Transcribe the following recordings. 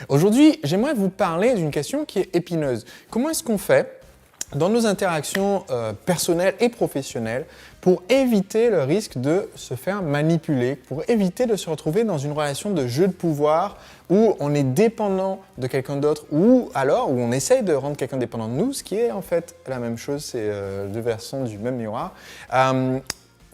Aujourd'hui, j'aimerais vous parler d'une question qui est épineuse. Comment est-ce qu'on fait dans nos interactions personnelles et professionnelles pour éviter le risque de se faire manipuler, pour éviter de se retrouver dans une relation de jeu de pouvoir où on est dépendant de quelqu'un d'autre ou alors où on essaye de rendre quelqu'un dépendant de nous, ce qui est en fait la même chose, c'est deux versants du même miroir.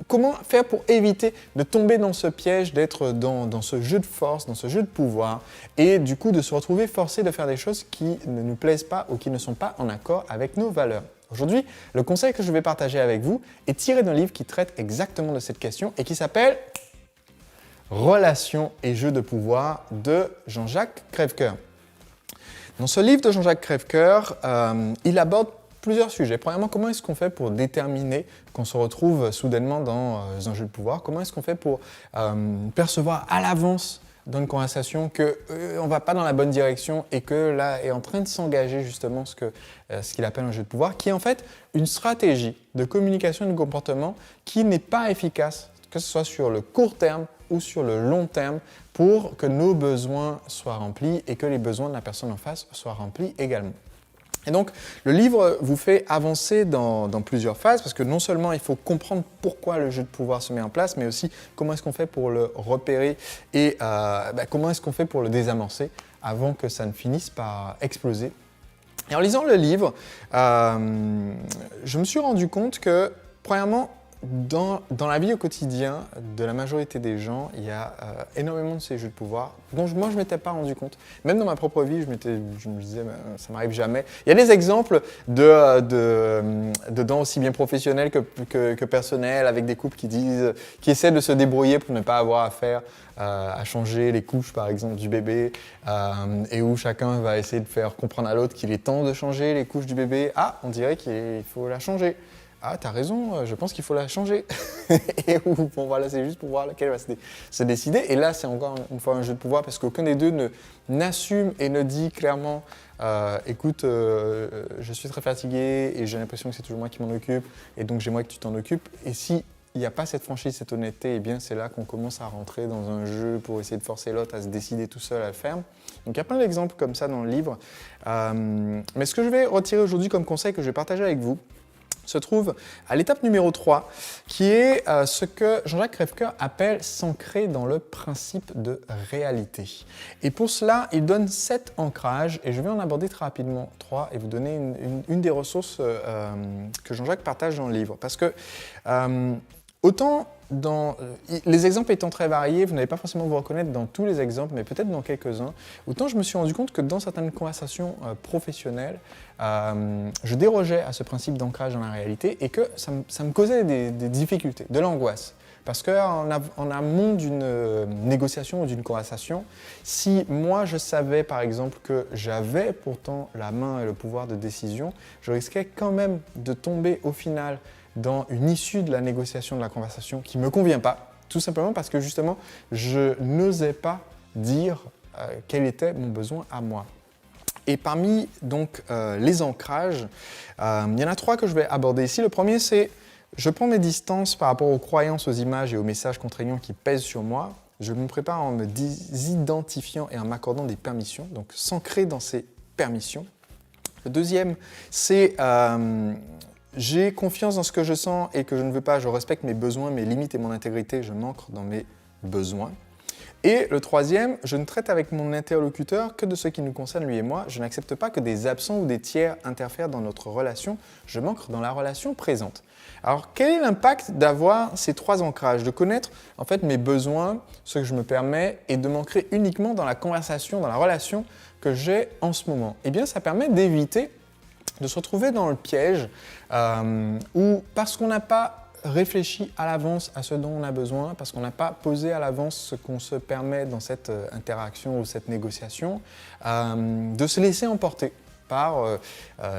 Comment faire pour éviter de tomber dans ce piège, d'être dans ce jeu de force, dans ce jeu de pouvoir et du coup de se retrouver forcé de faire des choses qui ne nous plaisent pas ou qui ne sont pas en accord avec nos valeurs. Aujourd'hui, le conseil que je vais partager avec vous est tiré d'un livre qui traite exactement de cette question et qui s'appelle « Relations et jeux de pouvoir » de Jean-Jacques Crèvecoeur. Dans ce livre de Jean-Jacques Crèvecoeur, il aborde plusieurs sujets. Premièrement, comment est-ce qu'on fait pour déterminer qu'on se retrouve soudainement dans un jeu de pouvoir? Comment est-ce qu'on fait pour percevoir à l'avance dans une conversation qu'on ne va pas dans la bonne direction et que là est en train de s'engager justement ce qu'il appelle un jeu de pouvoir, qui est en fait une stratégie de communication et de comportement qui n'est pas efficace, que ce soit sur le court terme ou sur le long terme, pour que nos besoins soient remplis et que les besoins de la personne en face soient remplis également. Et donc, le livre vous fait avancer dans plusieurs phases parce que non seulement il faut comprendre pourquoi le jeu de pouvoir se met en place, mais aussi comment est-ce qu'on fait pour le repérer et comment est-ce qu'on fait pour le désamorcer avant que ça ne finisse par exploser. Et en lisant le livre, je me suis rendu compte que, premièrement, dans la vie au quotidien de la majorité des gens, il y a énormément de ces jeux de pouvoir dont moi je ne m'étais pas rendu compte. Même dans ma propre vie, je me disais ça m'arrive jamais. Il y a des exemples dedans aussi bien professionnels que personnels, avec des couples qui essaient de se débrouiller pour ne pas avoir affaire à changer les couches par exemple du bébé et où chacun va essayer de faire comprendre à l'autre qu'il est temps de changer les couches du bébé. Ah, on dirait qu'il faut la changer. Ah, t'as raison, je pense qu'il faut la changer. Et bon, voilà, c'est juste pour voir laquelle va se décider. Et là, c'est encore une fois un jeu de pouvoir parce qu'aucun des deux n'assume et ne dit clairement écoute, je suis très fatigué et j'ai l'impression que c'est toujours moi qui m'en occupe et donc j'aimerais que tu t'en occupes. Et si il n'y a pas cette franchise, cette honnêteté, eh bien c'est là qu'on commence à rentrer dans un jeu pour essayer de forcer l'autre à se décider tout seul à le faire. Donc il y a plein d'exemples comme ça dans le livre. Mais ce que je vais retirer aujourd'hui comme conseil que je vais partager avec vous, se trouve à l'étape numéro 3, qui est ce que Jean-Jacques Crèvecoeur appelle s'ancrer dans le principe de réalité. Et pour cela, il donne 7 ancrages, et je vais en aborder très rapidement 3 et vous donner une des ressources que Jean-Jacques partage dans le livre. Parce que autant les exemples étant très variés, vous n'allez pas forcément vous reconnaître dans tous les exemples, mais peut-être dans quelques-uns. Autant je me suis rendu compte que dans certaines conversations professionnelles, je dérogeais à ce principe d'ancrage dans la réalité et que ça me causait des difficultés, de l'angoisse. Parce qu'en amont d'une négociation ou d'une conversation, si moi je savais par exemple que j'avais pourtant la main et le pouvoir de décision, je risquais quand même de tomber au final dans une issue de la négociation, de la conversation qui ne me convient pas, tout simplement parce que justement, je n'osais pas dire quel était mon besoin à moi. Et parmi donc les ancrages, il y en a 3 que je vais aborder ici. Le premier, c'est je prends mes distances par rapport aux croyances, aux images et aux messages contraignants qui pèsent sur moi. Je me prépare en me identifiant et en m'accordant des permissions, donc s'ancrer dans ces permissions. Le deuxième, c'est j'ai confiance dans ce que je sens et que je ne veux pas, je respecte mes besoins, mes limites et mon intégrité, je m'ancre dans mes besoins. Et le troisième, je ne traite avec mon interlocuteur que de ce qui nous concerne lui et moi, je n'accepte pas que des absents ou des tiers interfèrent dans notre relation, je m'ancre dans la relation présente. Alors quel est l'impact d'avoir ces 3 ancrages, de connaître en fait mes besoins, ce que je me permets et de m'ancrer uniquement dans la conversation, dans la relation que j'ai en ce moment? Eh bien ça permet d'éviter de se retrouver dans le piège où, parce qu'on n'a pas réfléchi à l'avance à ce dont on a besoin, parce qu'on n'a pas posé à l'avance ce qu'on se permet dans cette interaction ou cette négociation, de se laisser emporter par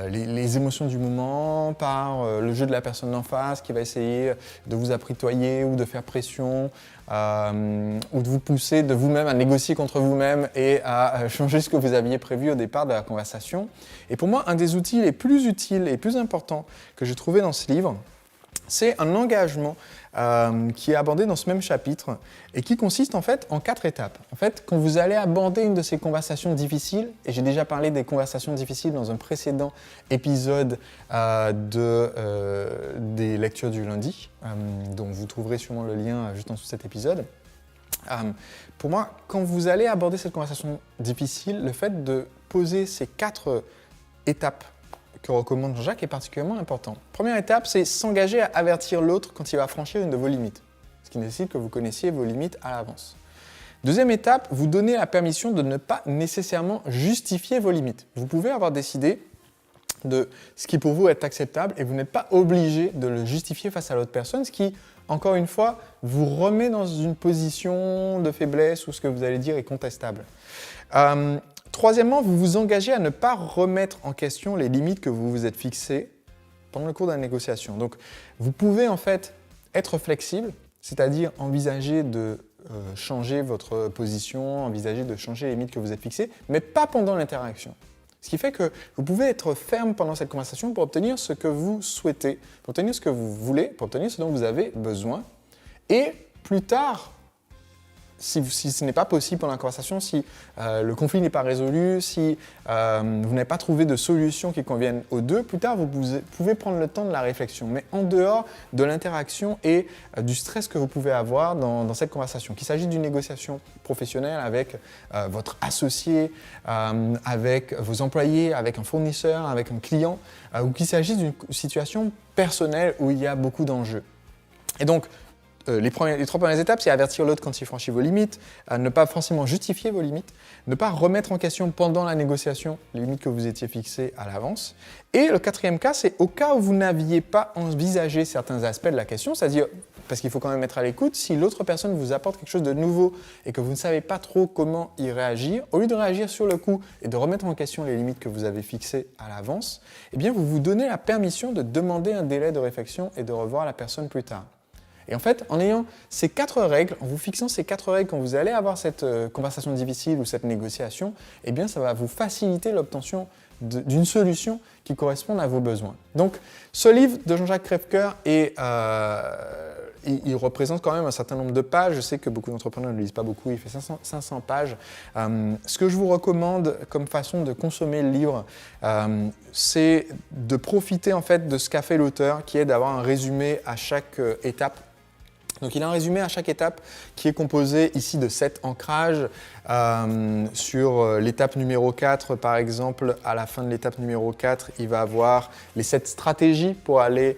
les émotions du moment, par le jeu de la personne en face qui va essayer de vous apitoyer ou de faire pression ou de vous pousser de vous-même à négocier contre vous-même et à changer ce que vous aviez prévu au départ de la conversation. Et pour moi, un des outils les plus utiles et plus importants que j'ai trouvé dans ce livre, c'est un engagement qui est abordé dans ce même chapitre et qui consiste en fait en 4 étapes. En fait, quand vous allez aborder une de ces conversations difficiles, et j'ai déjà parlé des conversations difficiles dans un précédent épisode des lectures du lundi, dont vous trouverez sûrement le lien juste en dessous de cet épisode. Pour moi, quand vous allez aborder cette conversation difficile, le fait de poser ces 4 étapes que recommande Jean-Jacques est particulièrement important. Première étape, c'est s'engager à avertir l'autre quand il va franchir une de vos limites, ce qui nécessite que vous connaissiez vos limites à l'avance. Deuxième étape, vous donnez la permission de ne pas nécessairement justifier vos limites. Vous pouvez avoir décidé de ce qui pour vous est acceptable et vous n'êtes pas obligé de le justifier face à l'autre personne, ce qui, encore une fois, vous remet dans une position de faiblesse où ce que vous allez dire est contestable. Troisièmement, vous vous engagez à ne pas remettre en question les limites que vous vous êtes fixées pendant le cours de la négociation. Donc, vous pouvez en fait être flexible, c'est-à-dire envisager de changer votre position, envisager de changer les limites que vous êtes fixées, mais pas pendant l'interaction. Ce qui fait que vous pouvez être ferme pendant cette conversation pour obtenir ce que vous souhaitez, pour obtenir ce que vous voulez, pour obtenir ce dont vous avez besoin. Et plus tard, si ce n'est pas possible pendant la conversation, si le conflit n'est pas résolu, si vous n'avez pas trouvé de solution qui convienne aux deux, plus tard, vous pouvez prendre le temps de la réflexion, mais en dehors de l'interaction et du stress que vous pouvez avoir dans cette conversation. Qu'il s'agisse d'une négociation professionnelle avec votre associé, avec vos employés, avec un fournisseur, avec un client, ou qu'il s'agisse d'une situation personnelle où il y a beaucoup d'enjeux. Et donc, les 3 premières étapes, c'est avertir l'autre quand il franchit vos limites, ne pas forcément justifier vos limites, ne pas remettre en question pendant la négociation les limites que vous étiez fixées à l'avance. Et le 4e cas, c'est au cas où vous n'aviez pas envisagé certains aspects de la question, c'est-à-dire, parce qu'il faut quand même être à l'écoute, si l'autre personne vous apporte quelque chose de nouveau et que vous ne savez pas trop comment y réagir, au lieu de réagir sur le coup et de remettre en question les limites que vous avez fixées à l'avance, eh bien vous vous donnez la permission de demander un délai de réflexion et de revoir la personne plus tard. Et en fait, en ayant ces 4 règles, en vous fixant ces 4 règles quand vous allez avoir cette conversation difficile ou cette négociation, eh bien, ça va vous faciliter l'obtention d'une solution qui corresponde à vos besoins. Donc, ce livre de Jean-Jacques Crèvecoeur il représente quand même un certain nombre de pages. Je sais que beaucoup d'entrepreneurs ne le lisent pas beaucoup, il fait 500 pages. Ce que je vous recommande comme façon de consommer le livre, c'est de profiter en fait de ce qu'a fait l'auteur, qui est d'avoir un résumé à chaque étape. Donc il a un résumé à chaque étape qui est composé ici de 7 ancrages. Sur l'étape numéro 4, par exemple, à la fin de l'étape numéro 4, il va avoir les 7 stratégies pour aller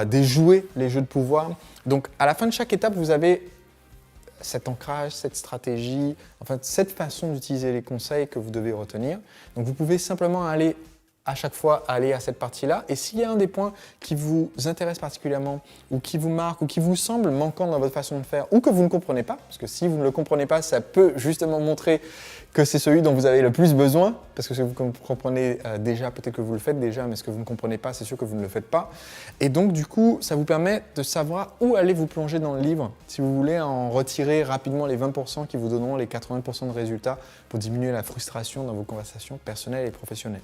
déjouer les jeux de pouvoir. Donc à la fin de chaque étape, vous avez 7 ancrages, 7 stratégies, enfin 7 façons d'utiliser les conseils que vous devez retenir. Donc vous pouvez simplement aller à chaque fois aller à cette partie-là. Et s'il y a un des points qui vous intéresse particulièrement, ou qui vous marque, ou qui vous semble manquant dans votre façon de faire, ou que vous ne comprenez pas, parce que si vous ne le comprenez pas, ça peut justement montrer que c'est celui dont vous avez le plus besoin, parce que si vous comprenez déjà, peut-être que vous le faites déjà, mais ce que vous ne comprenez pas, c'est sûr que vous ne le faites pas. Et donc, du coup, ça vous permet de savoir où aller vous plonger dans le livre, si vous voulez en retirer rapidement les 20% qui vous donneront les 80% de résultats pour diminuer la frustration dans vos conversations personnelles et professionnelles.